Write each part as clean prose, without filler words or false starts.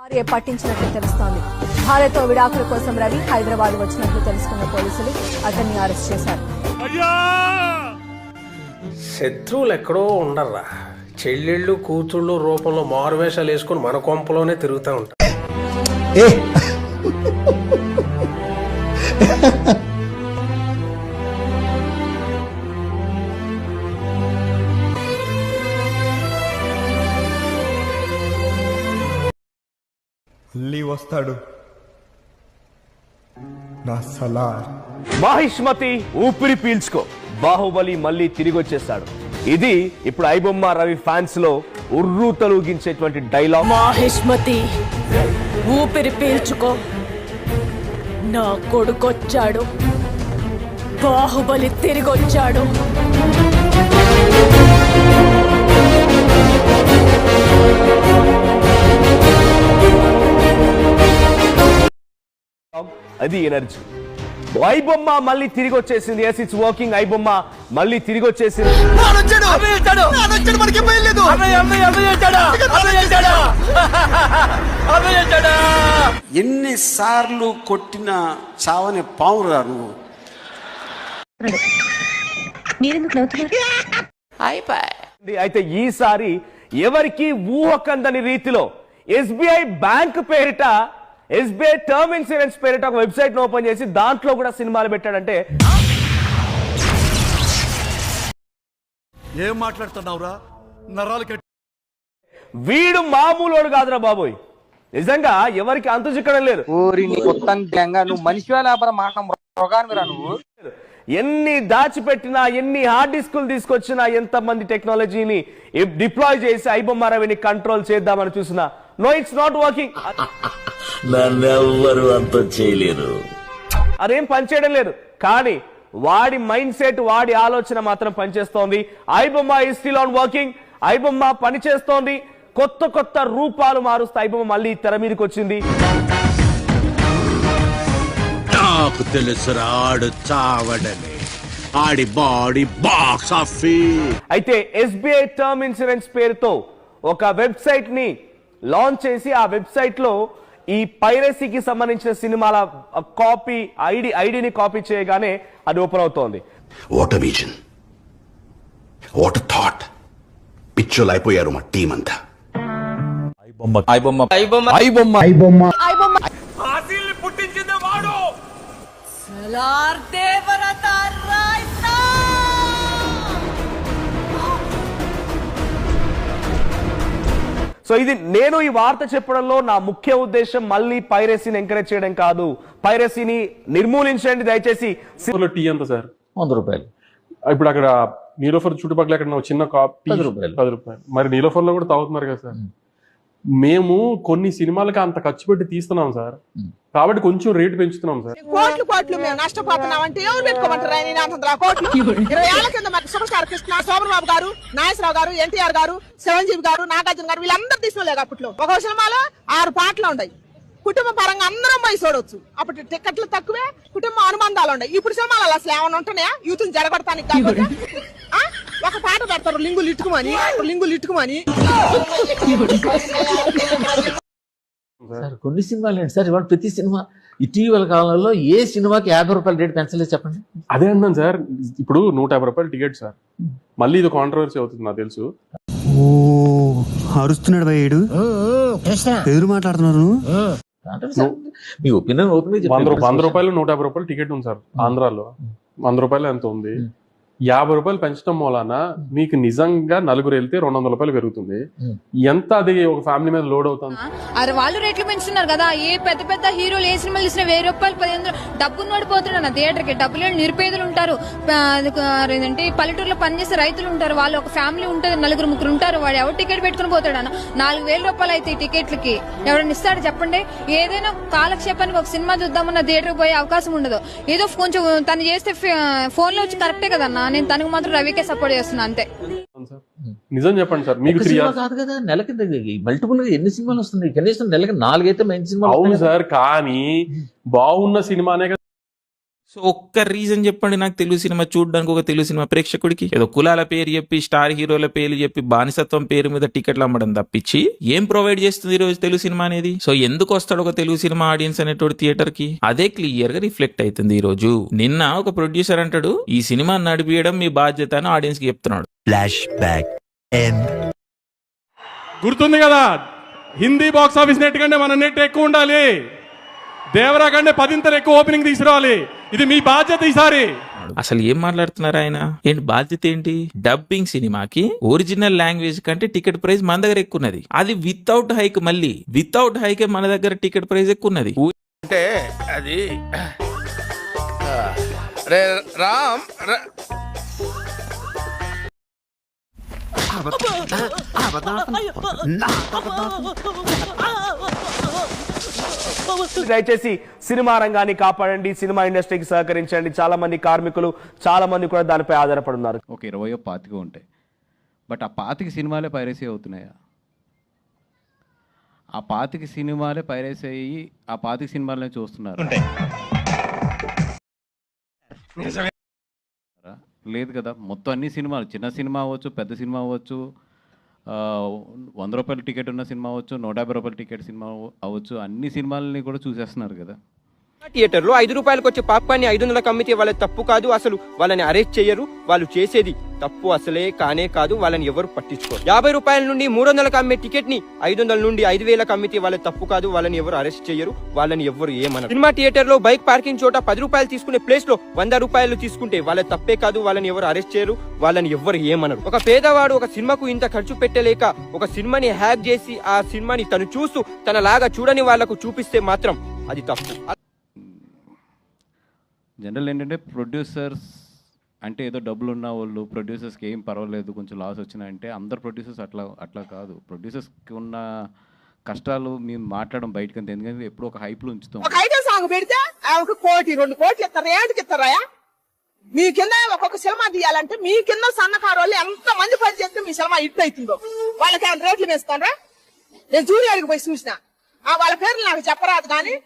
భార్య పట్టించినట్లు తెలుస్తోంది. భార్యతో విడాకుల కోసం రవి హైదరాబాద్ వచ్చినట్లు తెలుసుకున్న పోలీసులు అతన్ని అరెస్ట్ చేశారు. శత్రువులు ఎక్కడో ఉండర్రా, చెల్లెళ్ళు కూతుళ్ళు రూపంలో మారువేషాలు వేసుకుని మన కొంపలోనే తిరుగుతూ ఉంటారు. మళ్ళీ వస్తాడు నా సలార్. మహిష్మతి ఊపిరి పీల్చుకో, బాహుబలి మళ్ళీ తిరిగి వచ్చేస్తాడు. ఇది ఇప్పుడు ఐబొమ్మ రవి ఫ్యాన్స్ లో ఉర్రూ తలూగించేటువంటి డైలాగ్. మహిష్మతి ఊపిరి పీల్చుకో, నా కొడుకొచ్చాడు, బాహుబలి తిరిగొచ్చాడు. అది ఎనర్జీ. ఐబొమ్మ మళ్ళీ తిరిగి వచ్చేసింది. Yes, it's working. ఐబొమ్మ మళ్ళీ తిరిగి వచ్చేసింది. ఎన్నిసార్లు కొట్టిన చావని పావురా నువ్వు. అయితే ఈసారి ఎవరికి ఊహకందని రీతిలో ఎస్బీఐ బ్యాంక్ పేరిట, ఎస్బీఐ టర్మ్ ఇన్సూరెన్స్ పేరిట ఒక వెబ్సైట్ ఓపెన్ చేసి దాంట్లో కూడా సినిమాలు పెట్టాడంటే ఏం మాట్లాడుతున్నావురా? నరాలు కట్టి వీడు మామూలోడు కాదురా బాబోయ్. నిజంగా ఎవరికి అంతు చిక్కడం లేదు. నువ్వు మనిషి నువ్వు ఎన్ని దాచిపెట్టినా, ఎన్ని హార్డ్ డిస్కులు తీసుకొచ్చినా, ఎంత మంది టెక్నాలజీని డిప్లాయ్ చేసి ఐబొమ్మ రవిని కంట్రోల్ చేద్దామని చూసినా నో, ఇట్స్ నాట్ వర్కింగ్. నన్నెవ్వరు అంత చేయలేరు. అదేం పనిచేయడం లేదు. కానీ వాడి మైండ్ సెట్, వాడి ఆలోచన మాత్రం పనిచేస్తోంది. IBomma is still on working. IBomma పనిచేస్తోంది. కొత్త కొత్త రూపాలు మారుస్తూ ఐబొమ్మ మళ్ళీ తెర మీదకి వచ్చింది. నాకు తెలుసు రాడు చావడమే, ఆడి బాడీ బాక్స్ ఆఫీస్. అయితే ఎస్బీఐ టర్మ్ ఇన్సూరెన్స్ పేరుతో ఒక వెబ్సైట్ ని లాంచ్ చేసి ఆ వెబ్సైట్ లో ఈ పైరసీకి సంబంధించిన సినిమాల కాపీ ఐడిని కాపీ చేయగానే అది ఓపెన్ అవుతోంది. What a vision, what a thought. పిచ్చోలు అయిపోయారు మా టీం అంతా. పుట్టించిందే వాడు. సో ఇది నేను ఈ వార్త చెప్పడంలో నా ముఖ్య ఉద్దేశం మళ్ళీ పైరసీని ఎంకరేజ్ చేయడం కాదు. పైరసీని నిర్మూలించండి దయచేసి. టీ ఎంత సార్? 100 రూపాయలు. ఇప్పుడు అక్కడ నీలోఫర్ చుట్టుపక్కల ఎక్కడ చిన్న కాపీ 10 రూపాయలు. మరి నీలోఫర్ లో కూడా తాగుతున్నారు కదా సార్. మేము కొన్ని సినిమాలకి అంత ఖర్చు పెట్టి తీస్తున్నాం సార్, కాబట్టి కొంచెం రేటు పెంచుతున్నాం సార్. కోట్లు మేము నష్టపోతున్నాం అంటే ఎవరు పెట్టుకోమంటారు? 20 ఏళ్ల కింద మాకు సూపర్ స్టార్ కృష్ణ, శోభన్ బాబు గారు, నాగేశ్వరరావు గారు, ఎన్టీఆర్ గారు, చిరంజీవి గారు, నాగార్జున గారు వీళ్ళందరూ తీసుకోలేదు. అప్పట్లో ఒక సినిమాలో 6 పాటలు ఉన్నాయి. కుటుంబ పరంగా అందరం పోయి చూడవచ్చు. అప్పుడు టికెట్లు తక్కువే, కుటుంబ అనుబంధాలు ఉన్నాయి. ఇప్పుడు సినిమాలు అసలు ఏమైనా ఉంటున్నాయా? యూత్ జరగొడతానికి కాకపోతే ఒక పాట పెడతారు, లింగులు ఇట్టుకుమని. కొన్ని సినిమాలు ఏంటి సార్, ఇవాళ ప్రతి సినిమా ఇటీవల కాలంలో ఏ సినిమాకి 50 రూపాయలు రేటు పెంచలేదు చెప్పండి. అదే అన్నాను సార్. ఇప్పుడు 150 రూపాయలు టికెట్ సార్. మళ్ళీ ఇది కాంట్రవర్సీ అవుతుంది నాకు తెలుసు. అరుస్తున్నాడు భయ్యుడు, ఎదురు మాట్లాడుతున్నారు. మీ ఒపీనియన్ ఓపెన్ 100 రూపాయలు 150 రూపాయలు టికెట్ ఉంది సార్. ఆంధ్రాలో 100 రూపాయలు ఎంత ఉంది. 50 రూపాయలు పెంచడం మూలాన మీకు నిజంగా నలుగురు వెళ్తే 200 రూపాయలు పెరుగుతుంది. ఎంత అది ఒక ఫ్యామిలీ మీద లోడ్ అవుతుంది. అరే వాళ్ళు రేట్లు పెంచుతున్నారు కదా. ఏ పెద్ద పెద్ద హీరోలు ఏ సినిమాలు తీసిన 1000 రూపాయలు 1500 డబ్బును పడిపోతున్నాడు థియేటర్ కి. డబ్బులు లేని నిరుపేదలు ఉంటారు, ఏంటంటే పల్లెటూరులో పనిచేసే రైతులు ఉంటారు. వాళ్ళు ఒక ఫ్యామిలీ ఉంటుంది, 4-3 ఉంటారు. వాడు ఎవరు టికెట్ పెట్టుకుని పోతాడు అన్న 4000 రూపాయలు అయితే ఈ టికెట్లకి ఎవరైనా ఇస్తాడు చెప్పండి? ఏదైనా కాలక్షేపానికి ఒక సినిమా చూద్దామన్న థియేటర్కి పోయే అవకాశం ఉండదు. ఏదో కొంచెం తను చేస్తే ఫోన్ లో వచ్చి కరెక్టే కదన్నా. నేను తనకు మాత్రం రవికే సపోర్ట్ చేస్తున్నా అంతే. నిజం చెప్పండి సార్, మీకు కాదు కదా, నెలకి మల్టిపుల్ గా ఎన్ని సినిమాలు వస్తున్నాయి? కనీసం నెలకి 4 అయితే మంచి సినిమాలు. అవును సార్, కానీ బాగున్న సినిమానే కదా. సో ఒక్క రీజన్ చెప్పండి నాకు తెలుగు సినిమా చూడడానికి, ఒక తెలుగు సినిమా ప్రేక్షకుడికి. ఏదో కులాల పేరు చెప్పి, స్టార్ హీరోల పేర్లు చెప్పి, బానిసత్వం పేరు మీద టికెట్లు అమ్మడం తప్పించి ఏం ప్రొవైడ్ చేస్తుంది ఈ రోజు తెలుగు సినిమా అనేది? సో ఎందుకు వస్తాడు ఒక తెలుగు సినిమా ఆడియన్స్ అనేటువంటి థియేటర్ కి? అదే క్లియర్ గా రిఫ్లెక్ట్ అవుతుంది ఈ రోజు. నిన్న ఒక ప్రొడ్యూసర్ అంటాడు, ఈ సినిమా నడిపియడం మీ బాధ్యత అని ఆడియన్స్ కి చెప్తున్నాడు. ఫ్లాష్ బ్యాక్ గుర్తుంది కదా, హిందీ బాక్స్ ఆఫీస్ నెట్ కంటే మన నెట్ ఎక్కువ ఉండాలి, దేవరా కంటే 10 ఎక్కువ ఓపెనింగ్ తీసుకురావాలి, ఇది మీ బాధ్యత ఈసారి. అసలు ఏం మాట్లాడుతున్నారు ఆయన? ఏంటి బాధ్యత ఏంటి? డబ్బింగ్ సినిమాకి ఒరిజినల్ లాంగ్వేజ్ కంటే టికెట్ ప్రైస్ మన దగ్గర ఎక్కువ ఉన్నది. అది వితౌట్ హైక్, మళ్ళీ వితౌట్ హైక్ మన దగ్గర టికెట్ ప్రైస్ ఎక్కువ ఉన్నది. అంటే అది రామ్ దయచేసి సినిమా రంగాన్ని కాపాడండి, సినిమా ఇండస్ట్రీకి సహకరించండి. చాలా మంది కార్మికులు, చాలా మంది కూడా దానిపై ఆధారపడున్నారు. ఒక 20-25 ఉంటాయి, బట్ ఆ 25 సినిమాలే పైరసీ అవుతున్నాయా? ఆ 25 సినిమాలే పైరసీ అయ్యి ఆ 25 సినిమాలనే చూస్తున్నారు. లేదు కదా, మొత్తం అన్ని సినిమాలు, చిన్న సినిమా అవ్వచ్చు, పెద్ద సినిమా అవ్వచ్చు, 100 రూపాయల టికెట్ ఉన్న సినిమా అవ్వచ్చు, 150 రూపాయల టికెట్ సినిమా అవ్వచ్చు, అన్ని సినిమాలని కూడా చూసేస్తున్నారు కదా. థియేటర్ లో 5 రూపాయలకు వచ్చే పాప్కార్న్ 500 అమ్మితే వాళ్ళ తప్పు కాదు, అసలు వాళ్ళని అరెస్ట్ చేయరు. వాళ్ళు చేసేది తప్పు అసలే కానే కాదు, వాళ్ళని ఎవరు పట్టించుకోరు. 50 రూపాయల నుండి 300లకు అమ్మే టికెట్ ని 500 నుండి 5000లకు అమ్మితే వాళ్ళ తప్పు కాదు, వాళ్ళని ఎవరు అరెస్ట్ చేయరు, వాళ్ళని ఎవరు ఏమనరు. సినిమా థియేటర్ లో బైక్ పార్కింగ్ చోట 10 రూపాయలు తీసుకునే ప్లేస్ లో 100 రూపాయలు తీసుకుంటే వాళ్ళ తప్పే కాదు, వాళ్ళని ఎవరు అరెస్ట్ చేయరు, వాళ్ళని ఎవరు ఏమనరు. ఒక పేదవాడు ఒక సినిమాకు ఇంత ఖర్చు పెట్టలేక ఒక సినిమాని హ్యాక్ చేసి ఆ సినిమాని తను చూస్తూ తన లాగా చూడని వాళ్లకు చూపిస్తే మాత్రం అది తప్పు. జనరల్ ఏంటంటే ప్రొడ్యూసర్స్ అంటే ఏదో డబ్బులు ఉన్న వాళ్ళు, ప్రొడ్యూసర్స్కి ఏం పర్వాలేదు కొంచెం లాస్ వచ్చినాయంటే, అందరు ప్రొడ్యూసర్స్ అట్లా కాదు. ప్రొడ్యూసర్స్కి ఉన్న కష్టాలు మేము మాట్లాడడం బయటకు, ఎందుకంటే ఎప్పుడు ఒక హైప్లో ఉంచుతాం. ఒక ఐటమ్ సాంగ్ పెడితే ఒక 1-2 కోట్లు ఇస్తారు, ఏంటికి ఇస్తారా? మీ కింద ఒక్కొక్క సినిమా తీయాలంటే మీ కింద సన్నకారు వాళ్ళు ఎంత మంది పని చేస్తే మీ సినిమా హిట్ అవుతుందో వాళ్ళకి ఏమైనా రేట్లు వేస్తారా? నేను జూనియర్కి పోయి చూసిన, వాళ్ళ పేర్లు నాకు చెప్పరాదు, కానీ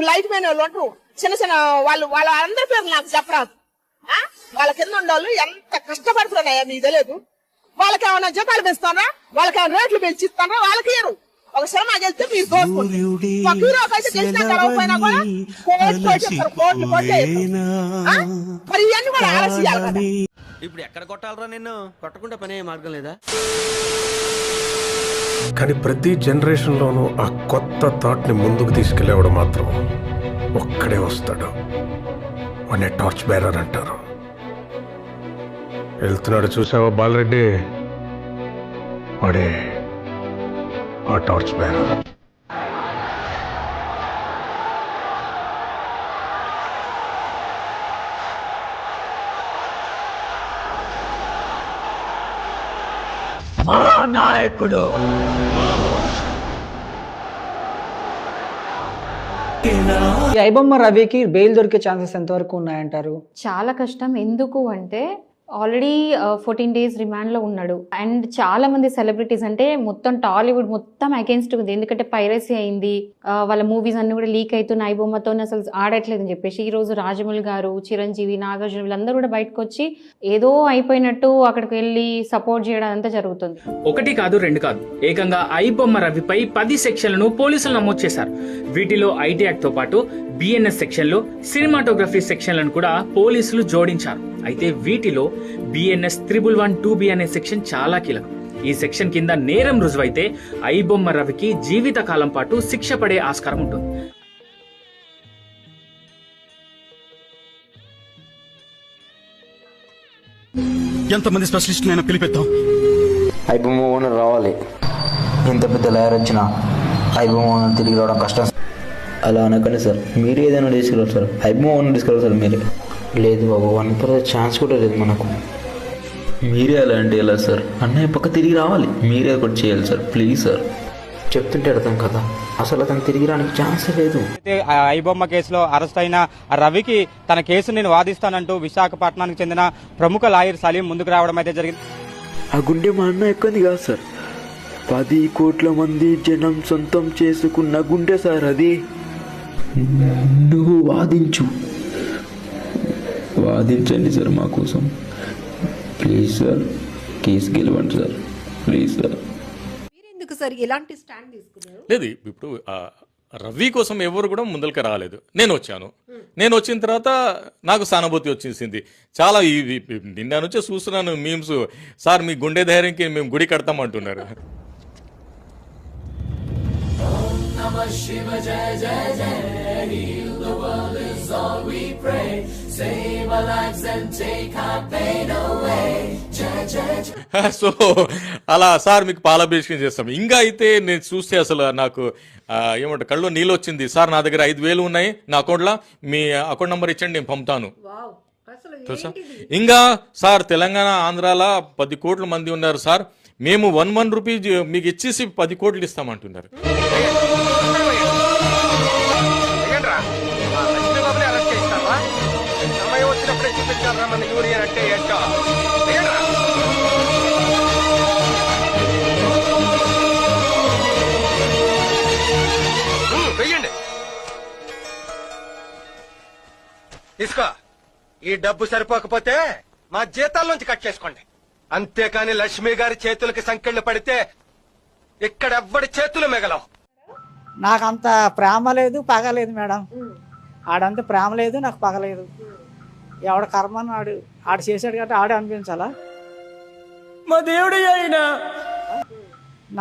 లైట్ మ్యాన్ వాళ్ళు అంటారు, చిన్న వాళ్ళ అందరి పేర్లు నాకు చెప్పరాదు. వాళ్ళ కింద ఉండేవాళ్ళు ఎంత కష్టపడుతున్నాయా మీకు తెలియదు. వాళ్ళకి ఏమైనా జీతాలు పెంచుతారా? వాళ్ళకి ఏమైనా రేట్లు పెంచిస్తారా? వాళ్ళకి ఇయ్యరు. ఒక సినిమా గెలిస్తే మీరు మరి ఇవన్నీ కూడా ఆలోచించాలి కదా. ఇప్పుడు ఎక్కడ కొట్టాలరా? నిన్ను కొట్టకుండా పనే మార్గం లేదా? కానీ ప్రతి జనరేషన్లోనూ ఆ కొత్త థాట్ని ముందుకు తీసుకెళ్ళేవాడు మాత్రం ఒక్కడే వస్తాడు. వాడిని టార్చ్ బేరర్ అంటారు. వెళ్తున్నాడు చూసావా బాలరెడ్డి, వాడే ఆ టార్చ్ బేరర్. నాయకుడు ఐబొమ్మ రవికి బెయిల్ దొరికే ఛాన్సెస్ ఎంతవరకు ఉన్నాయంటారు? చాలా కష్టం. ఎందుకు అంటే ఆల్రెడీ 14 days రిమాండ్లో ఉన్నాడు. అండ్ చాలా మంది సెలబ్రిటీస్ అంటే మొత్తం టాలీవుడ్ మొత్తం అగేన్స్ట్ ఉంది. ఎందుకంటే పైరసీ అయింది, వాళ్ళ మూవీస్ అన్ని కూడా లీక్ అవుతున్నాయి, ఐబొమ్మతో అసలు ఆడట్లేదని చెప్పేసి. ఈ రోజు రాజమౌళి గారు, చిరంజీవి, నాగార్జున వీళ్ళందరూ కూడా బయటకు వచ్చి ఏదో అయిపోయినట్టు అక్కడికి వెళ్ళి సపోర్ట్ చేయడం అంతా జరుగుతుంది. 1 కాదు 2 కాదు, ఏకంగా ఐబొమ్మ రవిపై 10 సెక్షన్లను పోలీసులు నమోదు చేశారు. వీటిలో ఐటీ యాక్ట్ తో పాటు బిఎన్ఎస్ సెక్షన్లో సినిమాటోగ్రఫీ సెక్షన్లను కూడా పోలీసులు జోడించారు. అయితే వీటిలో బిఎన్ఎస్ 111(2)B అనే సెక్షన్ చాలా కీలకం. ఈ సెక్షన్ కింద నేరం రుజువైతే ఐబొమ్మ రవికి జీవిత కాలం పాటు శిక్ష పడే ఆస్కారం ఉంటుంది. ఎంతమంది స్పెషలిస్టులైనా పిలిపిద్దాం. ఐబొమ్మ ఓనర్ రావాలి. ఎంత పెద్ద లాయర్ వచ్చినా ఐబొమ్మ ఓనర్ తిరిగి రావడం కష్టం. అలా అనకండి సార్, మీరు ఏదైనా తీసుకురారు సార్, ఐబొమ్మ ఓనర్ తీసుకురారు సార్ మీరే. లేదు బాబు, 1% ఛాన్స్ కూడా లేదు మనకు. మీరే అలా అంటే ఎలా సార్? అన్నయ్య పక్క తిరిగి రావాలి, మీరే ఒకటి చేయాలి సార్, ప్లీజ్ సార్. చెప్తుంటే అర్థం కదా, అసలు అతను తిరిగి రానికి ఛాన్స్ లేదు. ఐబొమ్మ కేసులో అరెస్ట్ అయిన రవికి తన కేసు నేను వాదిస్తానంటూ విశాఖపట్నానికి చెందిన ప్రముఖ లాయర్ సలీం ముందుకు రావడం అయితే జరిగింది. ఆ గుండె మా అన్న ఎక్కంది కాదు సార్, 10 కోట్ల మంది జనం సొంతం చేసుకున్న గుండె సార్ అది. నువ్వు వాదించు, వాదించండి సార్ మా కోసం, ప్లీజ్ సార్, కేసు గెలవండి సార్, ప్లీజ్ సార్. ఎందుకు సార్ ఇలాంటి స్టాండ్ తీసుకున్నారు? లేదు, ఇప్పుడు రవి కోసం ఎవరు కూడా ముందరికి రాలేదు. నేను వచ్చాను. నేను వచ్చిన తర్వాత నాకు సానుభూతి వచ్చేసింది చాలా. నిన్న నుంచే చూస్తున్నాను మీమ్స్, సార్ మీ గుండె ధైర్యంకి మేము గుడి కడతామంటున్నారు. సో అలా సార్ మీకు పాలాభిషేకం చేస్తాం. ఇంకా అయితే నేను చూస్తే అసలు నాకు ఏమంటారు కళ్ళు నీళ్ళు వచ్చింది. సార్ నా దగ్గర 5,000 ఉన్నాయి నా అకౌంట్లో, మీ అకౌంట్ నెంబర్ ఇచ్చండి నేను పంపుతాను. తెలుసా? ఇంకా సార్ తెలంగాణ ఆంధ్రాలో 10 కోట్ల మంది ఉన్నారు సార్, మేము 1 రూపీ మీకు ఇచ్చేసి 10 కోట్లు ఇస్తామంటున్నారు. తీసుకో, ఈ డబ్బు సరిపోకపోతే మా జీతాల నుంచి కట్ చేసుకోండి. అంతేకాని లక్ష్మి గారి చేతులకి సంకెళ్ళు పడితే ఇక్కడ ఎవ్వడి చేతులు మిగలవు. నాకంత ప్రేమ లేదు, పగ లేదు మేడం. ఆడంత ప్రేమ లేదు, నాకు పగ లేదు. ఎవడ కర్మని ఆడు చేశాడు కాబట్టి ఆడే అనిపించాలా? మా దేవుడు అయినా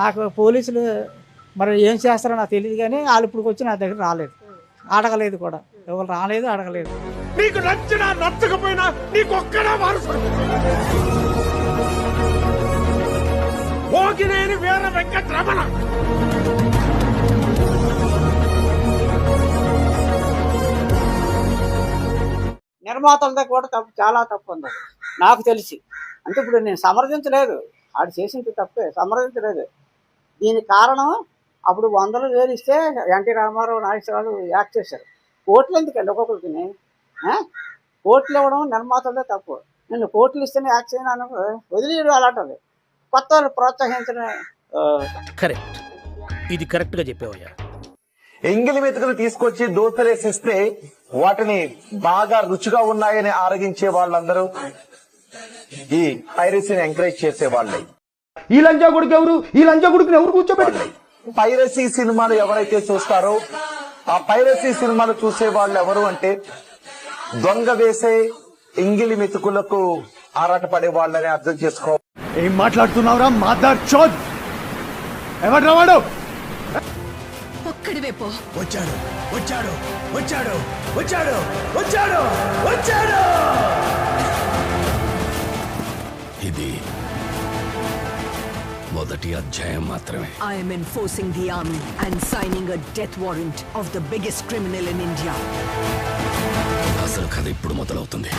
నాకు పోలీసులు మరి ఏం చేస్తారో నాకు తెలియదు, కానీ వాళ్ళు ఇప్పుడు వచ్చి నా దగ్గర రాలేదు, అడగలేదు కూడా. ఎవరు రాలేదు, అడగలేదు. నీకు నచ్చినా నచ్చకపోయినా నీకు ఒక్కడే వారసుడు. భోగినేని వీర వెంకటరమణ. నిర్మాతలతో కూడా తప్పు, చాలా తప్పు ఉంది నాకు తెలిసి. అంటే ఇప్పుడు నేను సమర్థించలేదు, ఆడు చేసింది తప్పే, సమర్థించలేదు. దీనికి కారణం అప్పుడు 100,000 ఇస్తే ఎన్టీ రామారావు, నాగేశ్వరరావు యాక్ట్ చేశారు. కోట్లు ఎందుకండి ఒక్కొక్కరికి? కోట్లు ఇవ్వడం నిర్మాతలతో తప్పు. నేను కోట్లు ఇస్తేనే యాక్ట్ చేయను వదిలేయడం అలాంటిది. కొత్త వాళ్ళు ప్రోత్సహించడం కరెక్ట్. ఇది కరెక్ట్ గా చెప్పావయ్యా. ఎంగిలి మెతుకులు తీసుకొచ్చి దోతలేసిస్తే వాటిని బాగా రుచిగా ఉన్నాయని ఆరగించే వాళ్ళందరూ ఈ పైరసీని ఎంకరేజ్ చేసే వాళ్ళే. ఈ లంజా గుడికి ఎవరు? ఈ లంజా గుడికి ఎవరు కూర్చోబెట్టి? పైరసీ సినిమాలు ఎవరైతే చూస్తారో ఆ పైరసీ సినిమాలు చూసే వాళ్ళు ఎవరు అంటే దొంగ వేసే ఎంగిలి మెతుకులకు ఆరాటపడే వాళ్ళని అర్థం చేసుకో. ఏం మాట్లాడుతున్నావురా మాదార్ చోద్? ఎవరు వాడు? ఒక్కడివే పో. వచ్చాడు వచ్చాడు వచ్చాడు వచ్చాడు వచ్చాడు వచ్చాడు. ఇది మొదటి అధ్యాయం మాత్రమే. I am enforcing the army and signing a death warrant of the biggest criminal in India. అసలు కథ ఇప్పుడు మొదలవుతుంది.